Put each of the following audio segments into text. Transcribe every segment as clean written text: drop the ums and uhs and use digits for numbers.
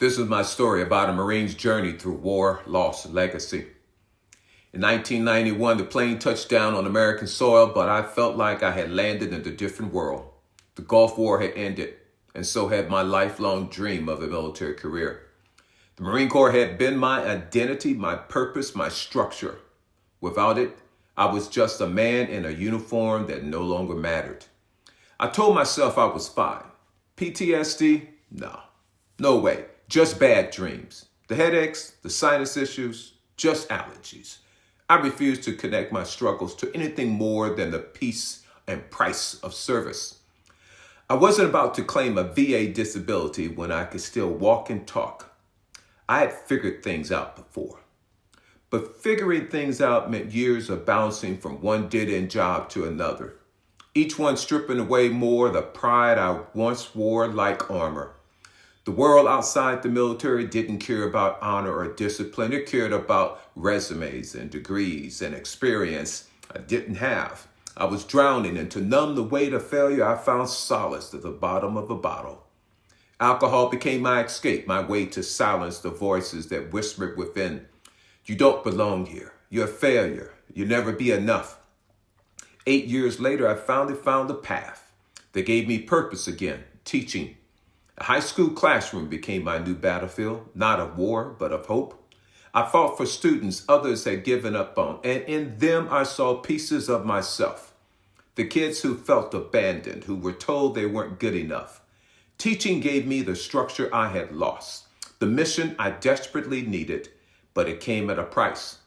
This is my story about a Marine's journey through war, loss, and legacy. In 1991, the plane touched down on American soil, but I felt like I had landed in a different world. The Gulf War had ended, and so had my lifelong dream of a military career. The Marine Corps had been my identity, my purpose, my structure. Without it, I was just a man in a uniform that no longer mattered. I told myself I was fine. PTSD? No way. Just bad dreams. The headaches, the sinus issues, just allergies. I refused to connect my struggles to anything more than the peace and price of service. I wasn't about to claim a VA disability when I could still walk and talk. I had figured things out before. But figuring things out meant years of bouncing from one dead-end job to another. Each one stripping away more the pride I once wore like armor. The world outside the military didn't care about honor or discipline. It cared about resumes and degrees and experience I didn't have. I was drowning, and to numb the weight of failure, I found solace at the bottom of a bottle. Alcohol became my escape, my way to silence the voices that whispered within. You don't belong here. You're a failure. You'll never be enough. 8 years later, I finally found a path that gave me purpose again, teaching. A high school classroom became my new battlefield, not of war, but of hope. I fought for students others had given up on, and in them I saw pieces of myself. The kids who felt abandoned, who were told they weren't good enough. Teaching gave me the structure I had lost, the mission I desperately needed, but it came at a price.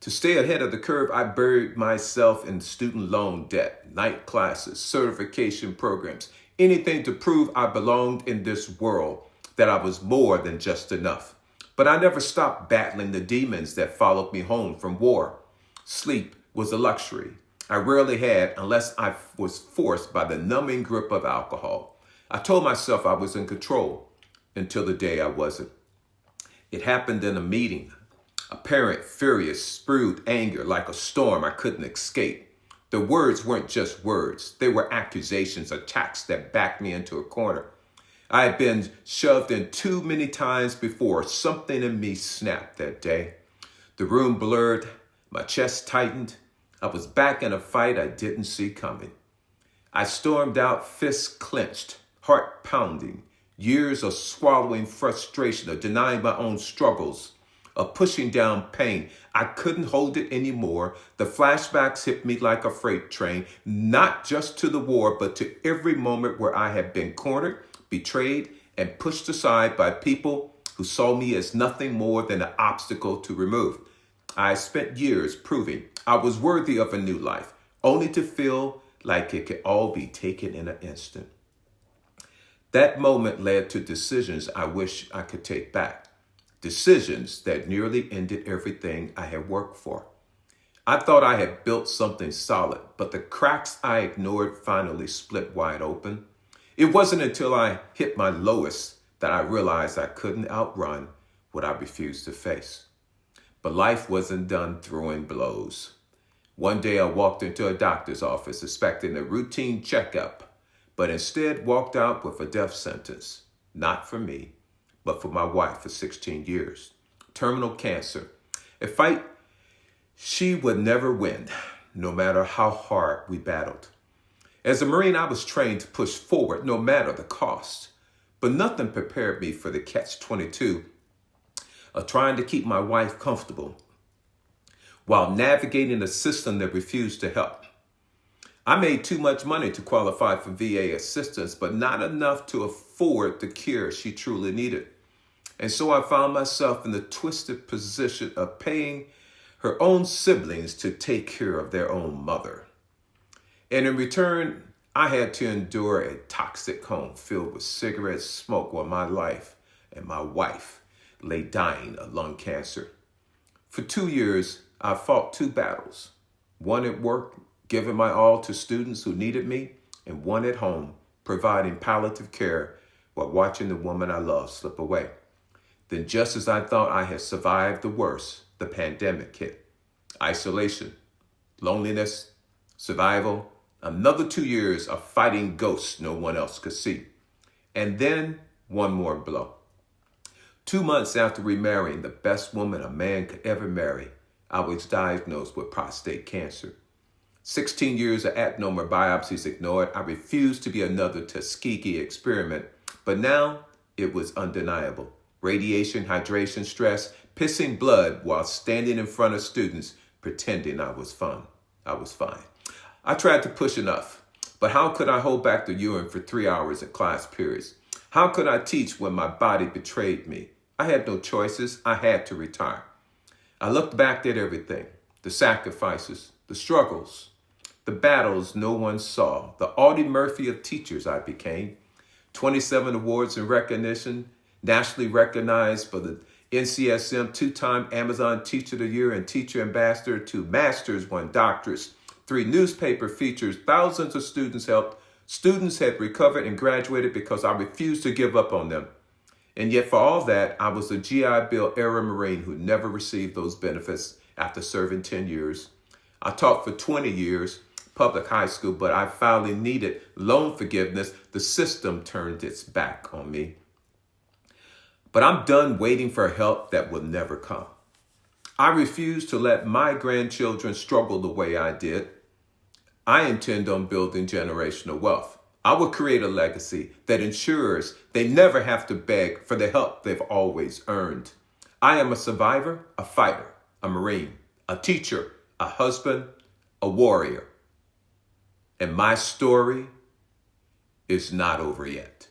To stay ahead of the curve, I buried myself in student loan debt, night classes, certification programs, anything to prove I belonged in this world, that I was more than just enough. But I never stopped battling the demons that followed me home from war. Sleep was a luxury I rarely had unless I was forced by the numbing grip of alcohol. I told myself I was in control until the day I wasn't. It happened in a meeting. A parent, furious, spewed anger like a storm I couldn't escape. The words weren't just words. They were accusations, attacks that backed me into a corner. I had been shoved in too many times before. Something in me snapped that day. The room blurred. My chest tightened. I was back in a fight I didn't see coming. I stormed out, fists clenched, heart pounding. Years of swallowing frustration, of denying my own struggles, of pushing down pain. I couldn't hold it anymore. The flashbacks hit me like a freight train, not just to the war, but to every moment where I had been cornered, betrayed, and pushed aside by people who saw me as nothing more than an obstacle to remove. I spent years proving I was worthy of a new life, only to feel like it could all be taken in an instant. That moment led to decisions I wish I could take back. Decisions that nearly ended everything I had worked for. I thought I had built something solid, but the cracks I ignored finally split wide open. It wasn't until I hit my lowest that I realized I couldn't outrun what I refused to face. But life wasn't done throwing blows. One day I walked into a doctor's office expecting a routine checkup, but instead walked out with a death sentence. Not for me, but for my wife for 16 years. Terminal cancer. A fight she would never win, no matter how hard we battled. As a Marine, I was trained to push forward no matter the cost. But nothing prepared me for the catch-22 of trying to keep my wife comfortable while navigating a system that refused to help. I made too much money to qualify for VA assistance, but not enough to afford the care she truly needed. And so I found myself in the twisted position of paying her own siblings to take care of their own mother. And in return, I had to endure a toxic home filled with cigarette smoke while my life and my wife lay dying of lung cancer. For 2 years, I fought 2 battles. One at work, giving my all to students who needed me, and one at home, providing palliative care while watching the woman I loved slip away. Then just as I thought I had survived the worst, the pandemic hit. Isolation, loneliness, survival, another 2 years of fighting ghosts no one else could see. And then one more blow. 2 months after remarrying the best woman a man could ever marry, I was diagnosed with prostate cancer. 16 years of adenoma biopsies ignored, I refused to be another Tuskegee experiment. But now it was undeniable. Radiation, hydration, stress, pissing blood while standing in front of students pretending I was fine. I tried to push enough, but how could I hold back the urine for 3 hours in class periods? How could I teach when my body betrayed me? I had no choices. I had to retire. I looked back at everything, the sacrifices, the struggles, the battles no one saw, the Audie Murphy of teachers I became. 27 awards and recognition, nationally recognized for the NCSM, 2-time Amazon Teacher of the Year and Teacher Ambassador, 2 masters, 1 doctorates, 3 newspaper features, thousands of students helped. Students had recovered and graduated because I refused to give up on them. And yet for all that, I was a GI Bill era Marine who never received those benefits after serving 10 years. I taught for 20 years, public high school, but I finally needed loan forgiveness. The system turned its back on me. But I'm done waiting for help that will never come. I refuse to let my grandchildren struggle the way I did. I intend on building generational wealth. I will create a legacy that ensures they never have to beg for the help they've always earned. I am a survivor, a fighter, a Marine, a teacher, a husband, a warrior. And my story is not over yet.